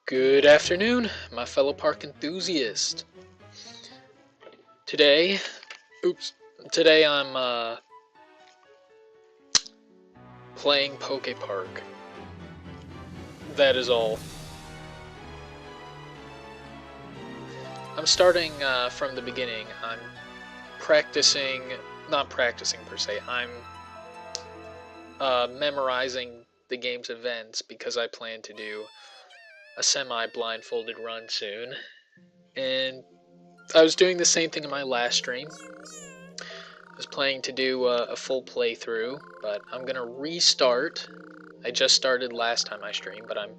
Good afternoon, my fellow park enthusiast. Today, oops, today I'm playing Poke Park. That is all. I'm starting from the beginning. I'm not practicing per se. I'm memorizing the game's events because I plan to do a semi-blindfolded run soon. And I was doing the same thing in my last stream. I was planning to do a full playthrough, but I'm gonna restart. I just started last time I streamed, but I'm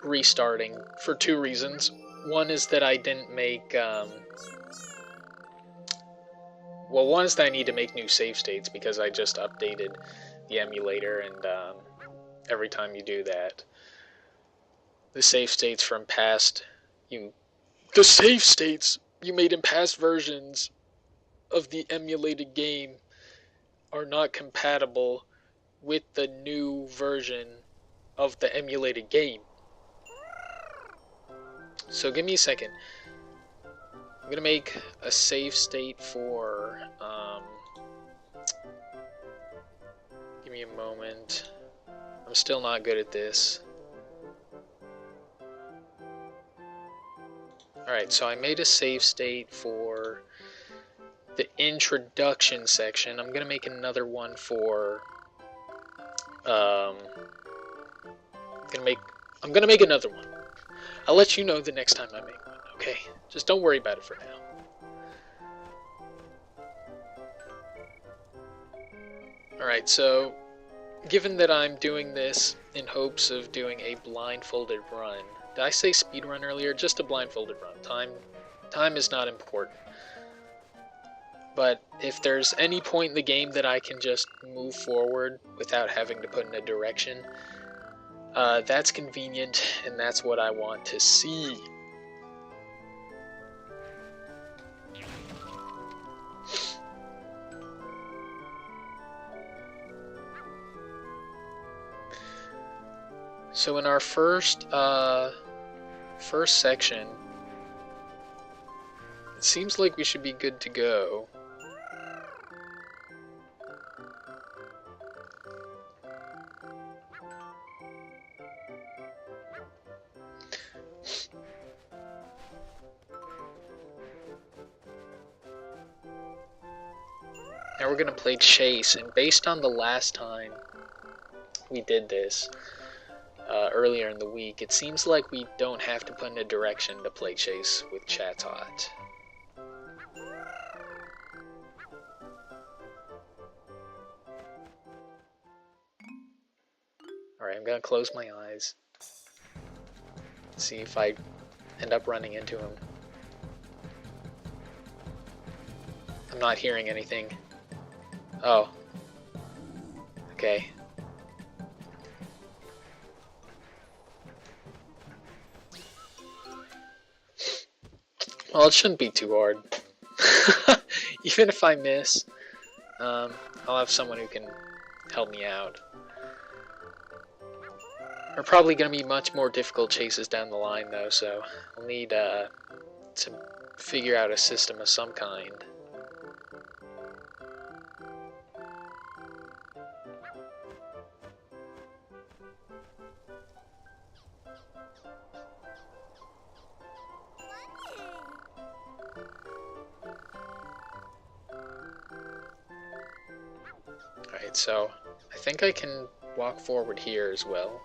restarting for two reasons. One is that I didn't make, one is that I need to make new save states because I just updated the emulator, and every time you do that, the save states from the save states you made in past versions of the emulated game are not compatible with the new version of the emulated game. So give me a second. I'm gonna make a save state for, give me a moment. I'm still not good at this. Alright, so I made a save state for the introduction section. I'm gonna make another one for, I'm gonna make another one. I'll let you know the next time I make one, okay? Just don't worry about it for now. Alright, so given that I'm doing this in hopes of doing a blindfolded run, did I say speedrun earlier? Just a blindfolded run. Time is not important. But if there's any point in the game that I can just move forward without having to put in a direction, that's convenient, and that's what I want to see. So in our first section, it seems like we should be good to go. Now we're gonna play Chase, and based on the last time we did this, earlier in the week, it seems like we don't have to put in a direction to play Chase with Chatot. Alright, I'm gonna close my eyes. See if I end up running into him. I'm not hearing anything. Oh. Okay. Well, it shouldn't be too hard. Even if I miss, I'll have someone who can help me out. There are probably going to be much more difficult chases down the line, though, so I'll need to figure out a system of some kind. Alright, so I think I can walk forward here as well.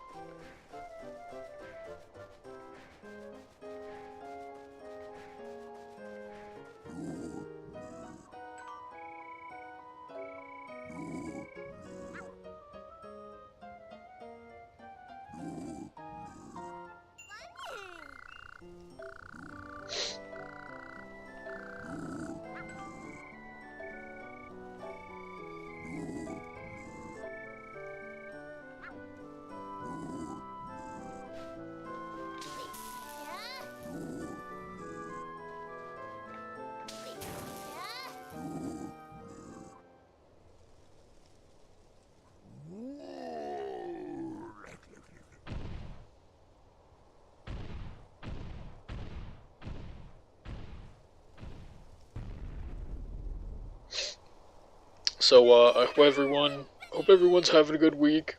So, I hope everyone's having a good week.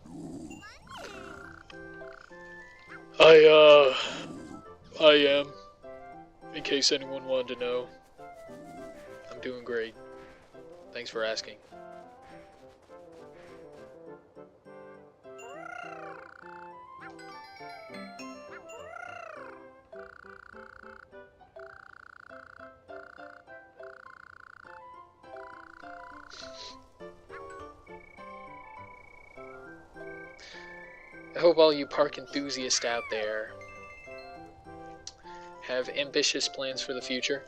I am, in case anyone wanted to know. I'm doing great. Thanks for asking. I hope all you park enthusiasts out there have ambitious plans for the future.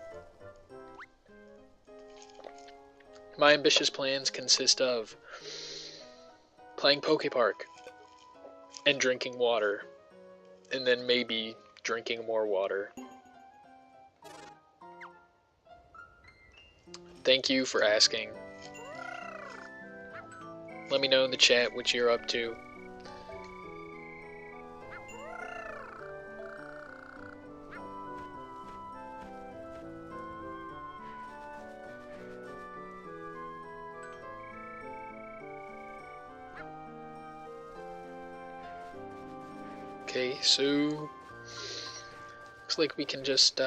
My ambitious plans consist of playing Pokepark and drinking water, and then maybe drinking more water. Thank you for asking. Let me know in the chat what you're up to. Okay, so looks like we can just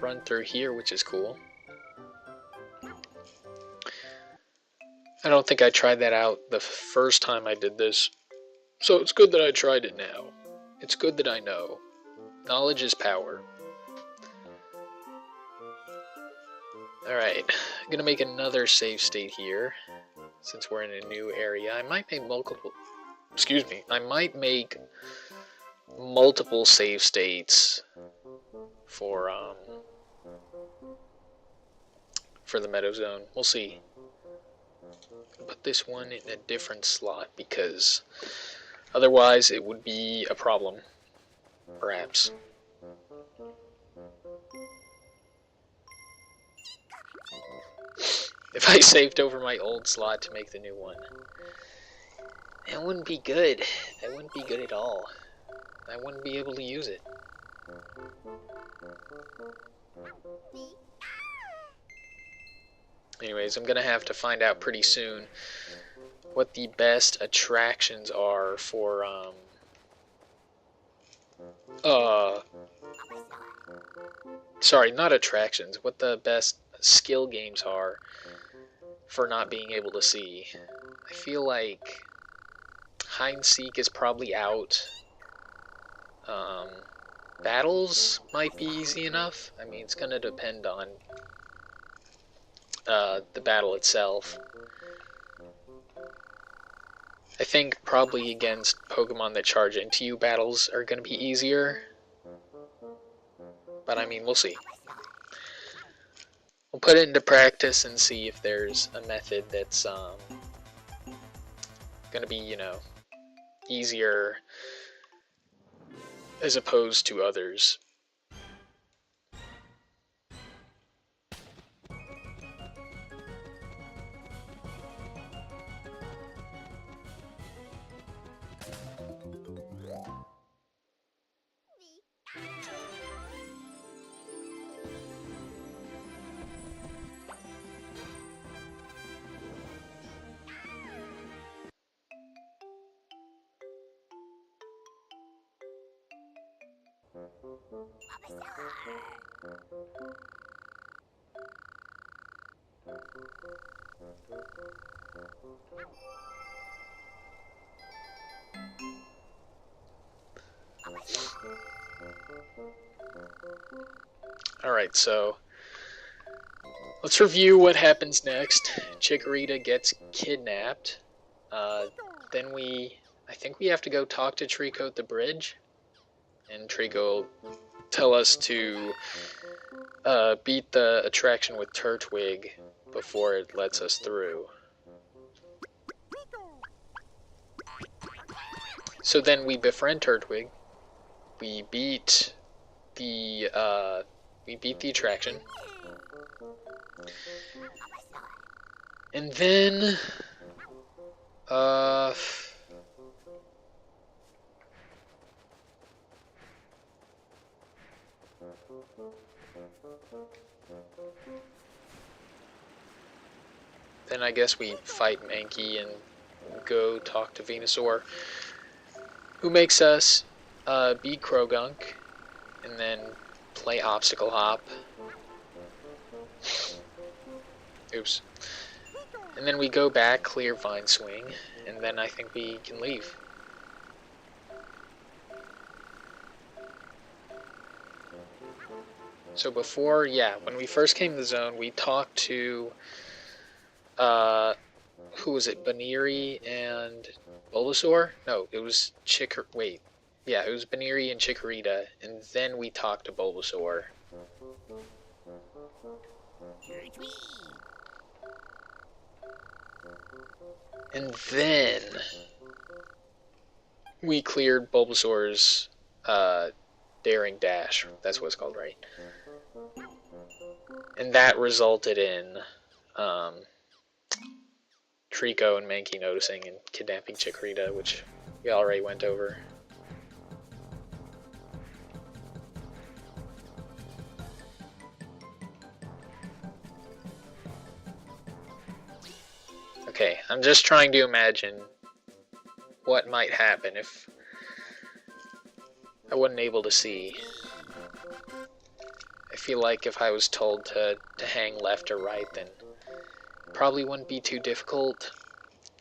run through here, which is cool. I don't think I tried that out the first time I did this, so it's good that I tried it now. It's good that I know. Knowledge is power. Alright, I'm gonna make another save state here, since we're in a new area. I might make multiple save states for the Meadow Zone. We'll see. Put this one in a different slot because otherwise it would be a problem, perhaps. If I saved over my old slot to make the new one, that wouldn't be good. That wouldn't be good at all. I wouldn't be able to use it. Anyways, I'm gonna have to find out pretty soon what the best attractions are for sorry, not attractions, what the best skill games are for not being able to see. I feel like hide and seek is probably out. Battles might be easy enough. I mean, it's gonna depend on the battle itself. I think probably against Pokemon that charge into you, battles are gonna be easier. But I mean, we'll see. We'll put it into practice and see if there's a method that's gonna be, you know, easier as opposed to others. Alright, so let's review what happens next. Chikorita gets kidnapped. Then I think we have to go talk to Trico at the bridge. And Trico will tell us to beat the attraction with Turtwig before it lets us through. So then we befriend Turtwig. We beat the attraction. And then then I guess we fight Mankey and go talk to Venusaur, who makes us beat Croagunk, and then play Obstacle Hop. Oops. And then we go back, clear Vine Swing, and then I think we can leave. So before, yeah, when we first came to the zone, we talked to, who was it, Baniri and Bulbasaur? No, it was wait. Yeah, it was Baniri and Chikorita, and then we talked to Bulbasaur. And then we cleared Bulbasaur's Daring Dash. That's what it's called, right? And that resulted in Trico and Mankey noticing and kidnapping Chikorita, which we already went over. Okay, I'm just trying to imagine what might happen if I wasn't able to see. I feel like if I was told to hang left or right, then it probably wouldn't be too difficult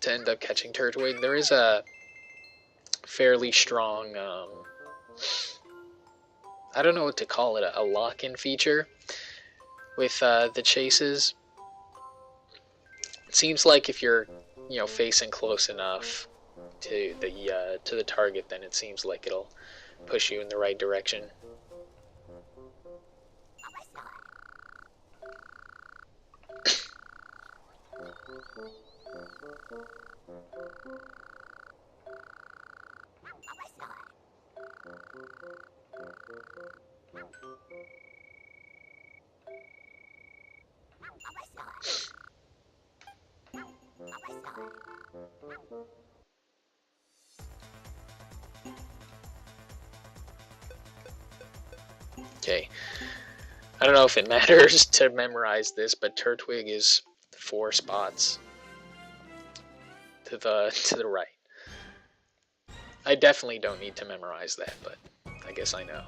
to end up catching Turtwig. There is a fairly strong, I don't know what to call it, a lock-in feature with the chases. It seems like if you're, facing close enough to the target, then it seems like it'll push you in the right direction. Okay, I don't know if it matters to memorize this, but Turtwig is 4 spots to the right. I definitely don't need to memorize that, but I guess I know.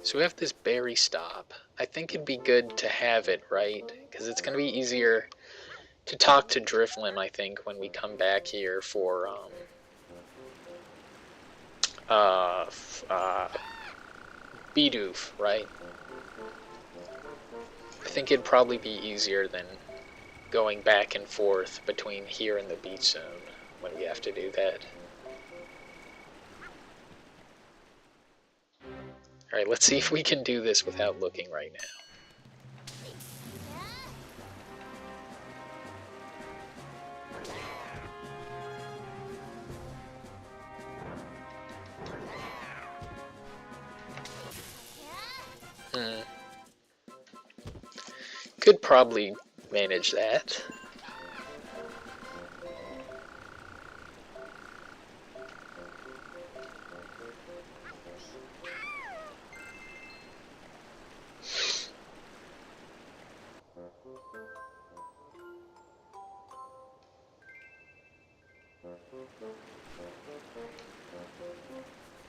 So we have this berry stop. I think it'd be good to have it, right? Because it's going to be easier to talk to Drifloon, I think, when we come back here for Bidoof, right? I think it'd probably be easier than going back and forth between here and the beach zone when we have to do that. Alright, let's see if we can do this without looking right now. Could probably manage that.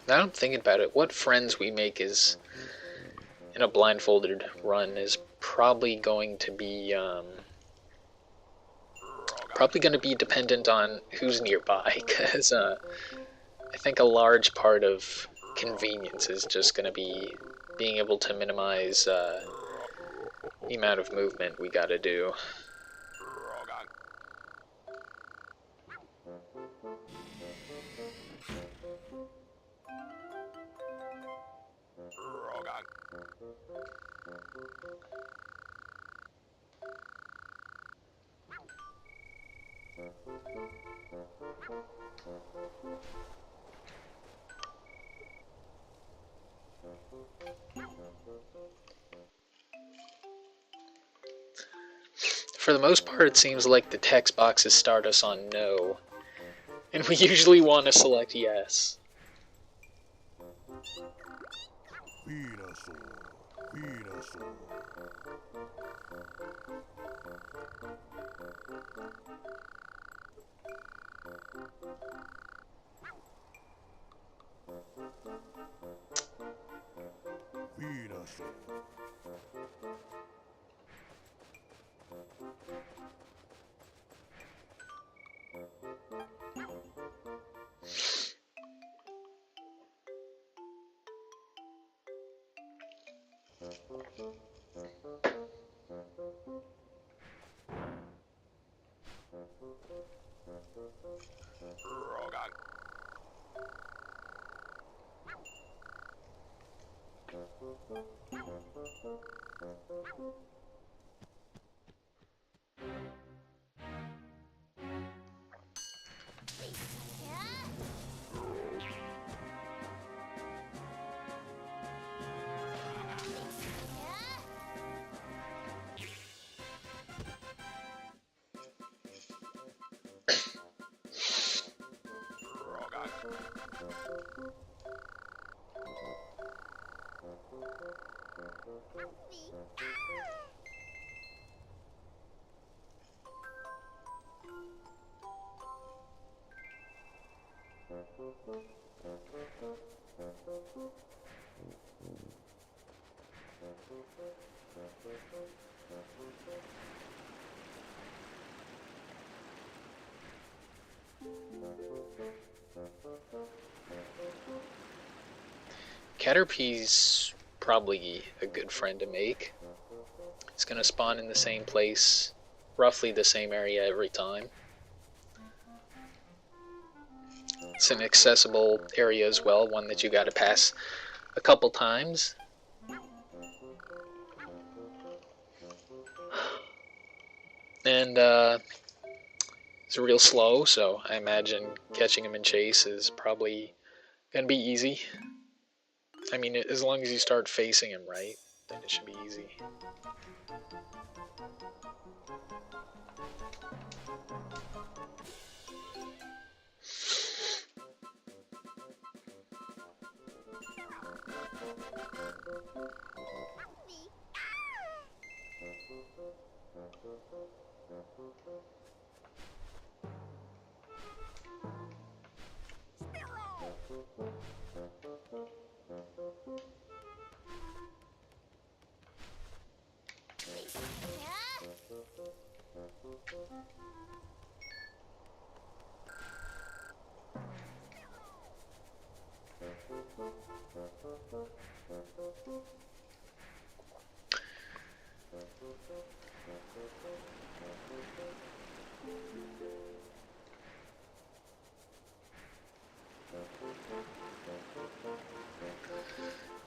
Now I'm thinking about it, what friends we make is in a blindfolded run is probably going to be dependent on who's nearby, because I think a large part of convenience is just going to be being able to minimize the amount of movement we got to do. For the most part, it seems like the text boxes start us on no, and we usually want to select yes. Caterpie's probably a good friend to make. It's going to spawn in the same place, roughly the same area every time. It's an accessible area as well, one that you got to pass a couple times. And it's real slow, so I imagine catching him in chase is probably going to be easy. I mean, as long as you start facing him right, then it should be easy.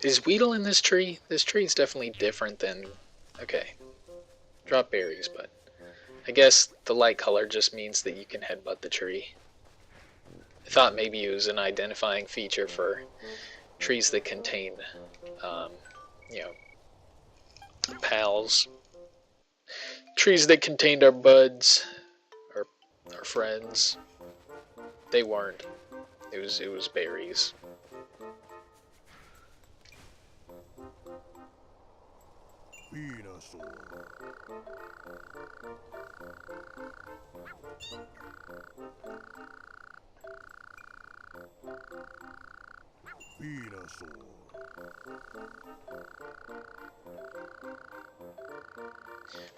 Is Weedle in this tree? This tree is definitely different than... Okay. Drop berries, but... I guess the light color just means that you can headbutt the tree. I thought maybe it was an identifying feature for trees that contain, you know, pals. Trees that contained our buds, or our friends. They weren't. It was berries.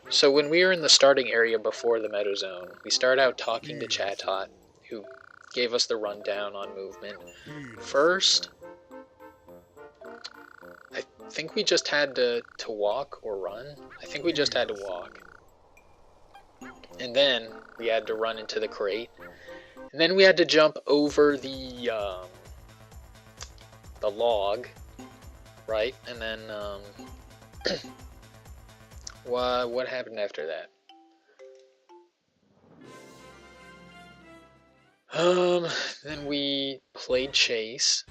So when we were in the starting area before the Meadow Zone, we started out talking to Chatot, who gave us the rundown on movement. First, think we just had to walk or run. I think we just had to walk. And then we had to run into the crate. And then we had to jump over the log, right? And then what happened after that? Then we played chase.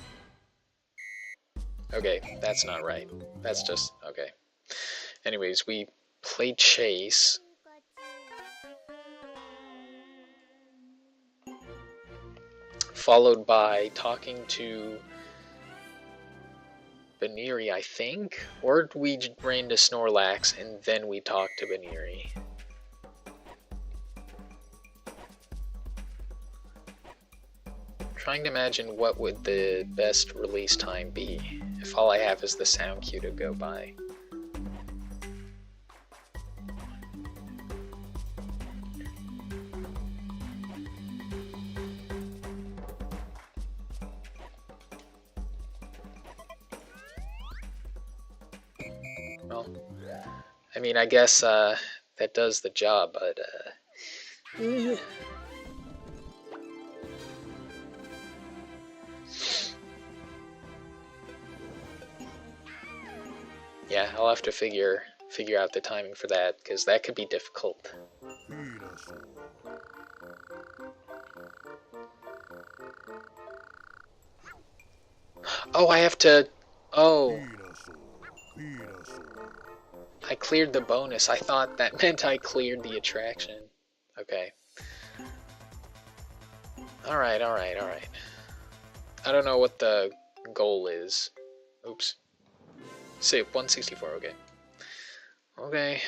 Okay, that's not right. That's just okay. Anyways, we played chase. Followed by talking to Baneri, I think? Or we ran to Snorlax and then we talked to Baneri. Trying to imagine what would the best release time be if all I have is the sound cue to go by. Well, I mean, I guess that does the job, but yeah, I'll have to figure out the timing for that, because that could be difficult. Oh, I have to... Oh. I cleared the bonus. I thought that meant I cleared the attraction. Okay. Alright. I don't know what the goal is. Oops. Save 164, okay. Okay.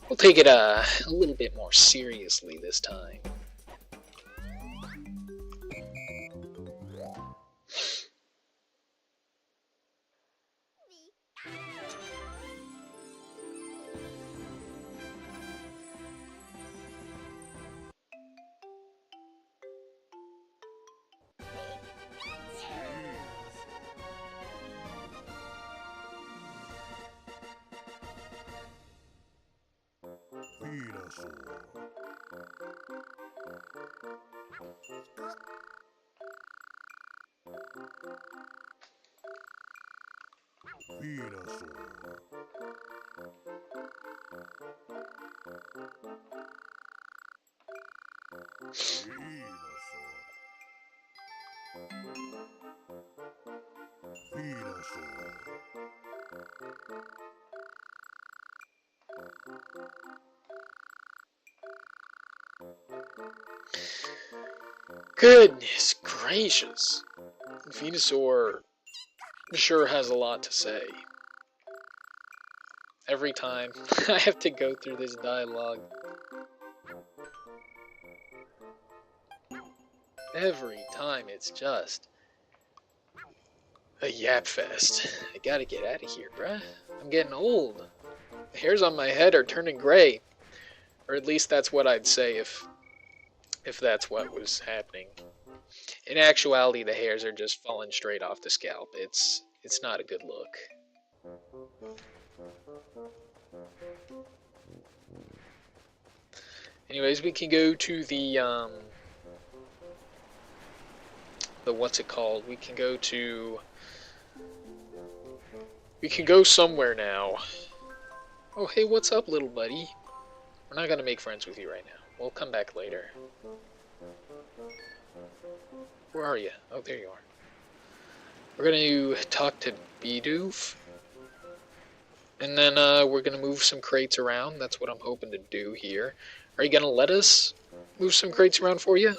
We'll take it a little bit more seriously this time. Goodness gracious. Venusaur sure has a lot to say. Every time I have to go through this dialogue. Every time it's just a yap fest. I gotta get out of here, bruh. I'm getting old. The hairs on my head are turning gray. Or at least that's what I'd say if that's what was happening. In actuality, the hairs are just falling straight off the scalp. It's not a good look. Anyways, we can go to the what's it called? We can go somewhere now. Oh, hey, what's up, little buddy? We're not gonna make friends with you right now. We'll come back later. Where are you? Oh, there you are. We're gonna talk to Bidoof. And then we're gonna move some crates around. That's what I'm hoping to do here. Are you gonna let us move some crates around for you?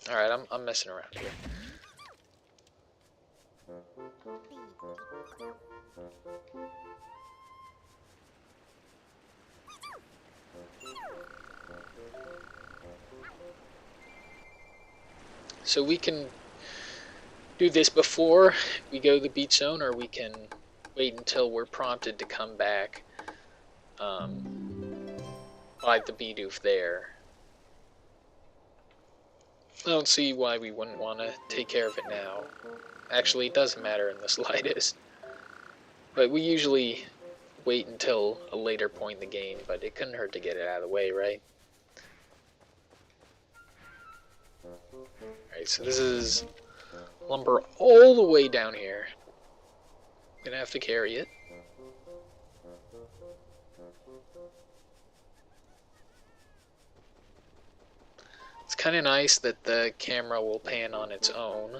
Alright, I'm messing around here. So we can do this before we go to the beach zone, or we can wait until we're prompted to come back by the Bidoof there. I don't see why we wouldn't want to take care of it now. Actually, it doesn't matter in the slightest. But we usually wait until a later point in the game, but it couldn't hurt to get it out of the way, right? Alright, so this is lumber all the way down here. Gonna have to carry it. It's kind of nice that the camera will pan on its own.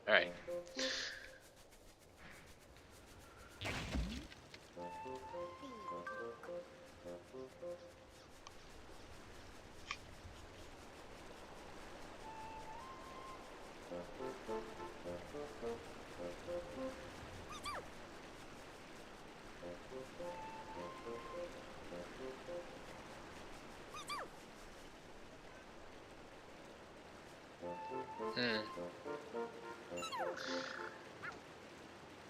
Alright.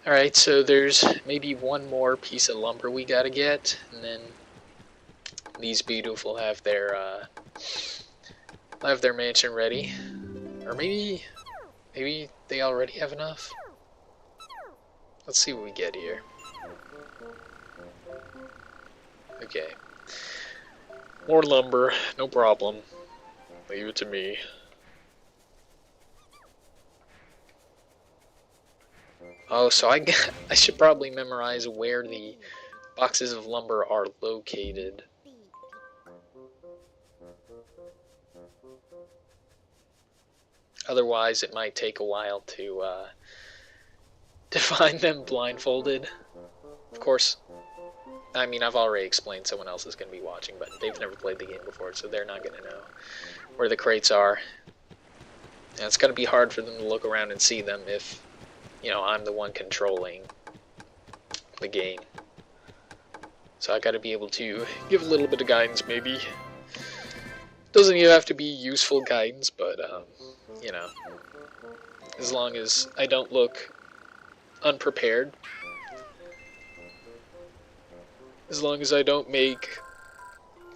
Alright, so there's maybe one more piece of lumber we gotta get, and then these Bidoof will have their mansion ready. Or maybe they already have enough. Let's see what we get here. Okay. More lumber, no problem. Leave it to me. Oh, so I should probably memorize where the boxes of lumber are located. Otherwise, it might take a while to find them blindfolded. Of course, I mean, I've already explained someone else is going to be watching, but they've never played the game before, so they're not going to know where the crates are. And it's going to be hard for them to look around and see them if, you know, I'm the one controlling the game. So I got to be able to give a little bit of guidance, maybe. Doesn't even have to be useful guidance, but, you know, as long as I don't look unprepared. As long as I don't make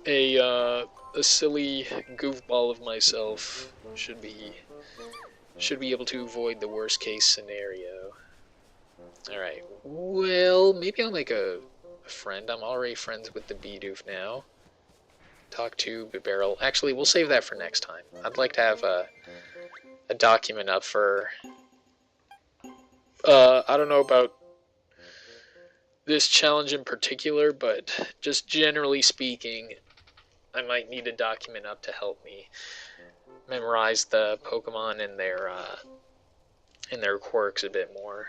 a silly goofball of myself, should be able to avoid the worst case scenario. Alright, well, maybe I'll make a friend. I'm already friends with the Bidoof now. Talk to Bibarel. Actually, we'll save that for next time. I'd like to have a document up for... I don't know about this challenge in particular, but just generally speaking, I might need a document up to help me memorize the Pokemon and their quirks a bit more.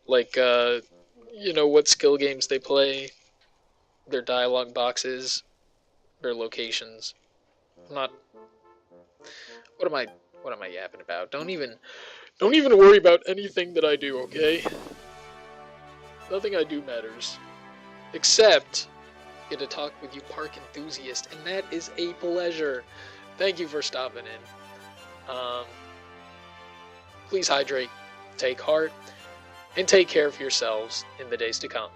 Like, you know, what skill games they play, their dialogue boxes, their locations. Not... What am I yapping about? Don't even worry about anything that I do, okay? Nothing I do matters. Except get to talk with you, Park Enthusiast, and that is a pleasure. Thank you for stopping in. Please hydrate, take heart, and take care of yourselves in the days to come.